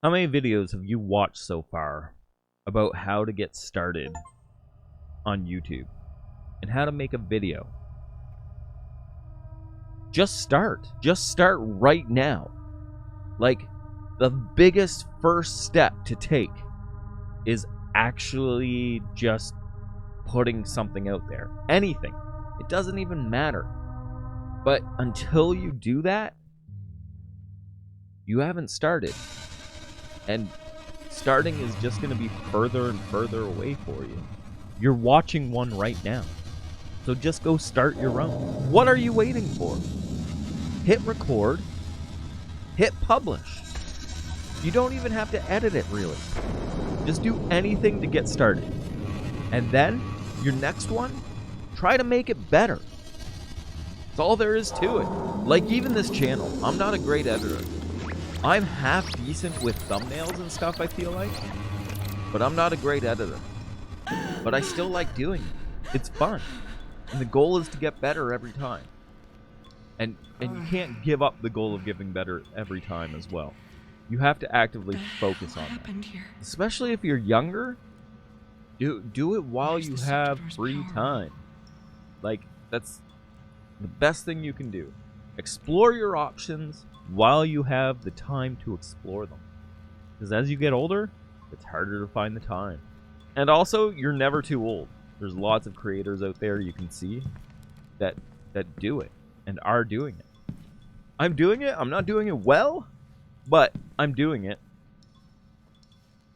How many videos have you watched so far about how to get started on YouTube and how to make a video? Just start. Just start right now. Like, the biggest first step to take is actually just putting something out there. Anything. It doesn't even matter. But until you do that, you haven't started. And starting is just going to be further and further away for you. You're watching one right now. So just go start your own. What are you waiting for? Hit record. Hit publish. You don't even have to edit it, really. Just do anything to get started. And then, your next one, try to make it better. That's all there is to it. Like even this channel, I'm not a great editor. I'm half decent with thumbnails and stuff, I feel like. But I'm not a great editor. But I still like doing it. It's fun. And the goal is to get better every time. And you can't give up the goal of getting better every time as well. You have to actively focus on that. Especially if you're younger, do it while you have free time. Like, that's the best thing you can do. Explore your options while you have the time to explore them. Because as you get older, it's harder to find the time. And also, you're never too old. There's lots of creators out there you can see that do it and are doing it. I'm doing it. I'm not doing it well, but I'm doing it.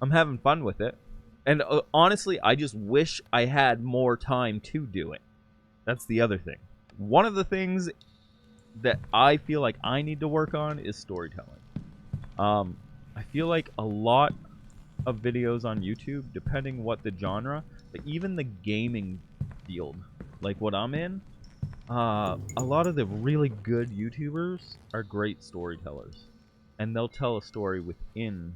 I'm having fun with it. And honestly, I just wish I had more time to do it. That's the other thing. One of the things that I feel like I need to work on is storytelling. I feel like a lot of videos on YouTube, depending what the genre, but even the gaming field, like what I'm in, a lot of the really good YouTubers are great storytellers. And they'll tell a story within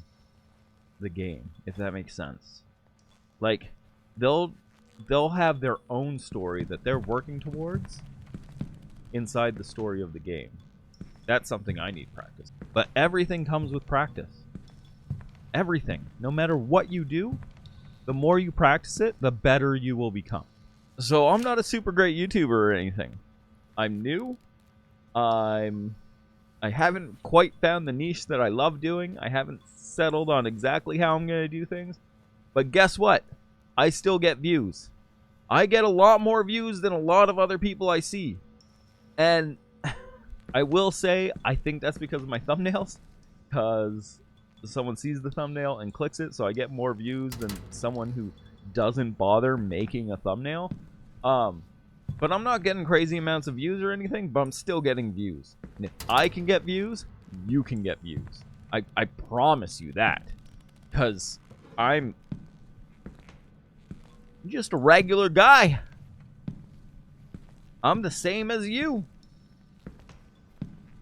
the game, if that makes sense. Like, they'll have their own story that they're working towards inside the story of the game. That's something I need practice. But everything comes with practice. Everything. No matter what you do, the more you practice it, the better you will become. So I'm not a super great YouTuber or anything. I'm new. I haven't quite found the niche that I love doing. I haven't settled on exactly how I'm going to do things. But guess what? I still get views. I get a lot more views than a lot of other people I see. And I will say, I think that's because of my thumbnails. Because someone sees the thumbnail and clicks it, so I get more views than someone who doesn't bother making a thumbnail. But I'm not getting crazy amounts of views or anything, but I'm still getting views. And if I can get views, you can get views. I promise you that. Because I'm just a regular guy. I'm the same as you.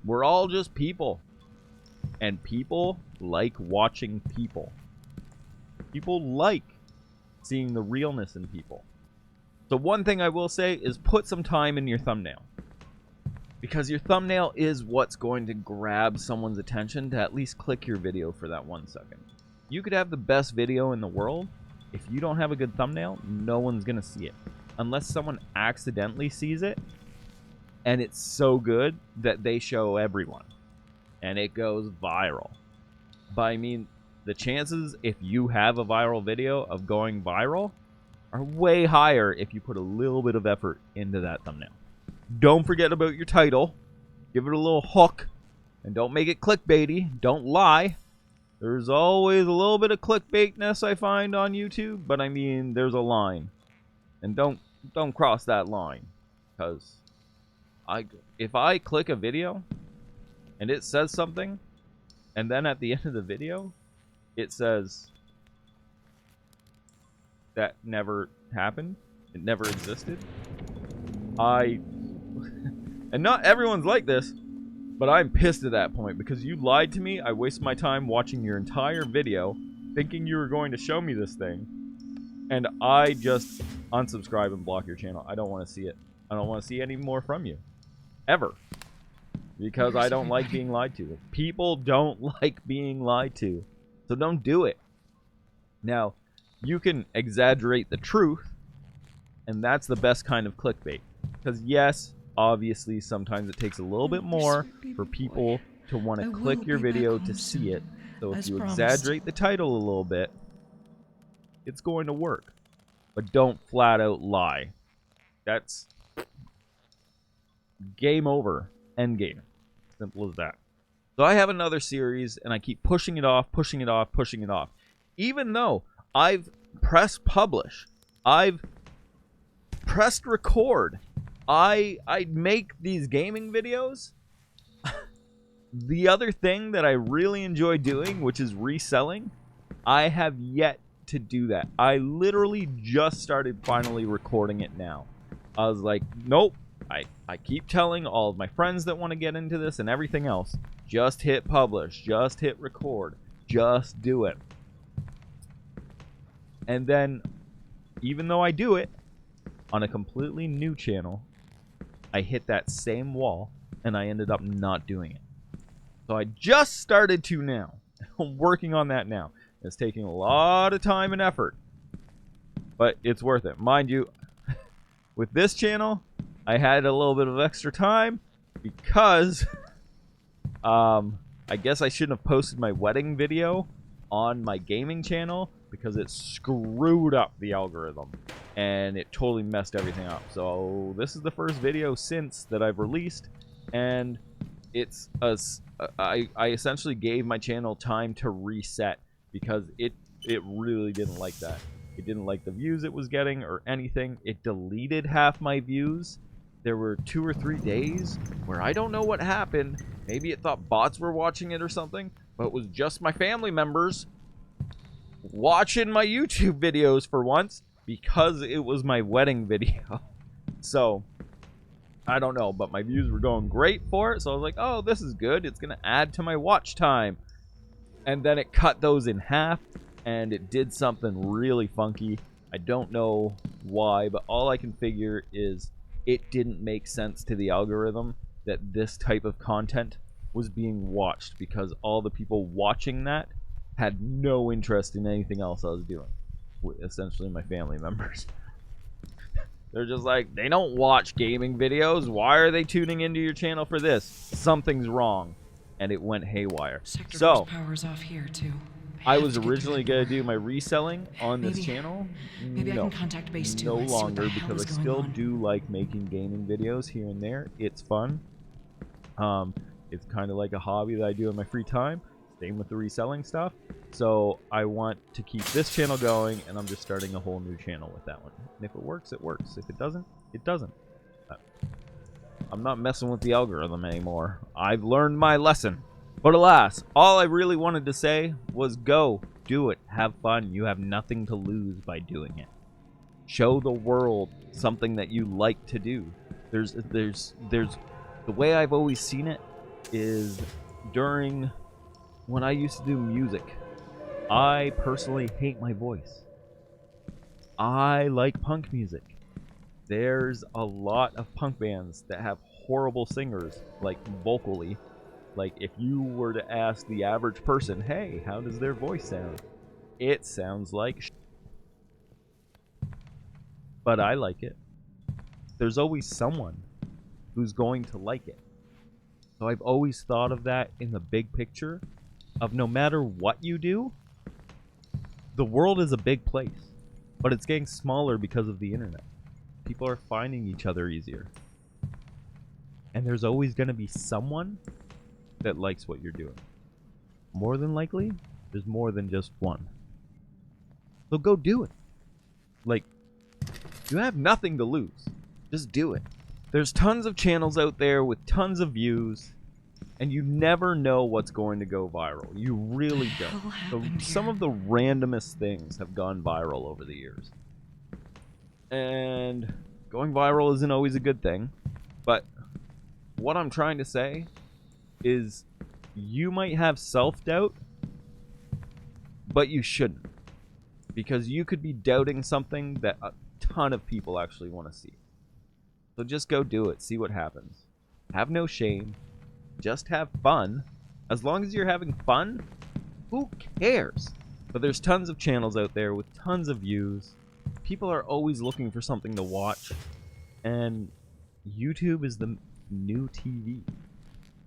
We're all just people. And people like watching people. People like seeing the realness in people. So one thing I will say is put some time in your thumbnail. Because your thumbnail is what's going to grab someone's attention to at least click your video for that 1 second. You could have the best video in the world. If you don't have a good thumbnail, no one's going to see it. Unless someone accidentally sees it, and it's so good that they show everyone. And it goes viral. But I mean, the chances, if you have a viral video, of going viral are way higher if you put a little bit of effort into that thumbnail. Don't forget about your title. Give it a little hook. And don't make it clickbaity. Don't lie. There's always a little bit of clickbaitness I find on YouTube, but I mean, there's a line. And don't cross that line. Because if I click a video and it says something, and then at the end of the video it says that never happened, it never existed, and not everyone's like this, but I'm pissed at that point because you lied to me. I wasted my time watching your entire video thinking you were going to show me this thing, and I just unsubscribe and block your channel. I don't want to see it. I don't want to see any more from you. Ever. Because I don't like being lied to. People don't like being lied to. So don't do it. Now, you can exaggerate the truth, and that's the best kind of clickbait. Because yes, obviously sometimes it takes a little bit more for people to want to click your video to see it. So if you exaggerate the title a little bit, it's going to work. But don't flat out lie. That's game over. End game. Simple as that. So I have another series, and I keep pushing it off, pushing it off, pushing it off. Even though I've pressed publish, I've pressed record, I make these gaming videos. The other thing that I really enjoy doing, which is reselling, I have yet to do that. I literally just started finally recording it now. I was like, nope. I keep telling all of my friends that want to get into this and everything else, just hit publish, just hit record, just do it. And then, even though I do it on a completely new channel, I hit that same wall and I ended up not doing it. So I just started to now. I'm working on that now. It's taking a lot of time and effort, but it's worth it. Mind you, with this channel, I had a little bit of extra time because I guess I shouldn't have posted my wedding video on my gaming channel because it screwed up the algorithm and it totally messed everything up. So this is the first video since that I've released, and it's I essentially gave my channel time to reset because it really didn't like that. It didn't like the views it was getting or anything. It deleted half my views. There were 2 or 3 days where I don't know what happened. Maybe it thought bots were watching it or something, but it was just my family members watching my YouTube videos for once because it was my wedding video. So, I don't know, but my views were going great for it, so I was like, oh, this is good. It's going to add to my watch time. And then it cut those in half, and it did something really funky. I don't know why, but all I can figure is it didn't make sense to the algorithm that this type of content was being watched because all the people watching that had no interest in anything else I was doing. Essentially my family members. They're just like, they don't watch gaming videos. Why are they tuning into your channel for this? Something's wrong. And it went haywire. So, power's off here too. I was originally going to do my reselling on this channel. Maybe I can contact base 2 no and see what longer the hell because is I going still on. do like making gaming videos here and there. It's fun. It's kind of like a hobby that I do in my free time. Same with the reselling stuff. So I want to keep this channel going, and I'm just starting a whole new channel with that one. And if it works, it works. If it doesn't, it doesn't. I'm not messing with the algorithm anymore. I've learned my lesson. But alas, all I really wanted to say was go, do it, have fun. You have nothing to lose by doing it. Show the world something that you like to do. There's the way I've always seen it is during when I used to do music. I personally hate my voice. I like punk music. There's a lot of punk bands that have horrible singers, like vocally. Like, if you were to ask the average person, hey, how does their voice sound? It sounds like but I like it. There's always someone who's going to like it. So I've always thought of that in the big picture of no matter what you do, the world is a big place, but it's getting smaller because of the internet. People are finding each other easier. And there's always going to be someone that likes what you're doing. More than likely, there's more than just one. So go do it. Like, you have nothing to lose. Just do it. There's tons of channels out there with tons of views, and you never know what's going to go viral. You really don't. So some of the randomest things have gone viral over the years. And going viral isn't always a good thing, but what I'm trying to say is you might have self-doubt, but you shouldn't. Because you could be doubting something that a ton of people actually want to see. So just go do it. See what happens. Have no shame. Just have fun. As long as you're having fun, Who cares? But there's tons of channels out there with tons of views. People are always looking for something to watch. And YouTube is the new TV.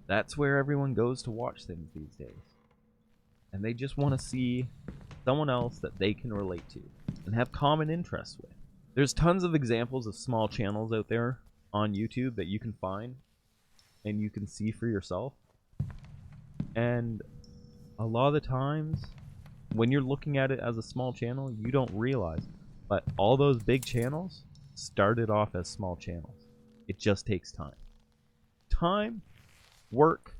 That's where everyone goes to watch things these days. And they just want to see someone else that they can relate to and have common interests with. There's tons of examples of small channels out there on YouTube that you can find and you can see for yourself. And a lot of the times, when you're looking at it as a small channel, you don't realize. But all those big channels started off as small channels. It just takes time. Time, work,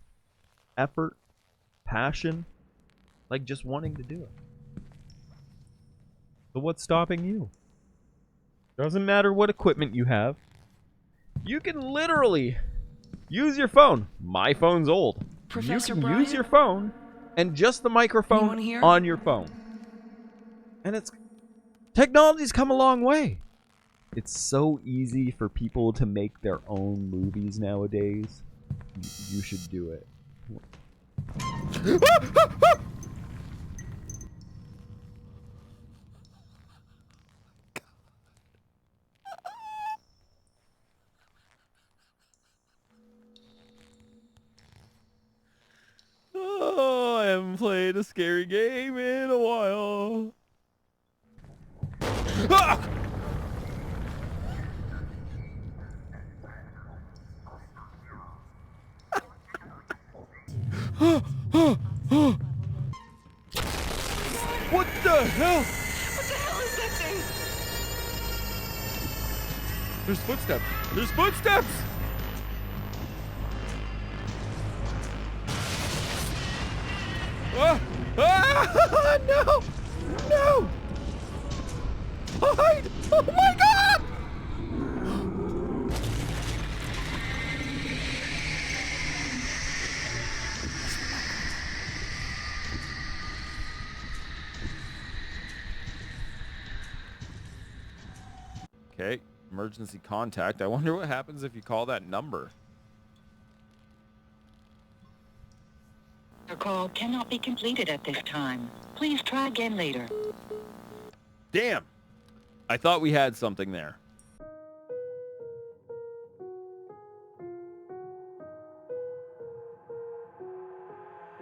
effort, passion, like just wanting to do it. So what's stopping you? Doesn't matter what equipment you have. You can literally use your phone. My phone's old. Professor You can Brian? use your phone and just the microphone Anyone here? on your phone. And it's technology's come a long way. It's so easy for people to make their own movies nowadays. You should do it. Oh, I haven't played a scary game in a while. Ah! What the hell? What the hell is that thing? There's footsteps. There's footsteps! Ah! Ah! No! No! Hide! Oh my god! Okay, emergency contact. I wonder what happens if you call that number. Your call cannot be completed at this time. Please try again later. Damn! I thought we had something there.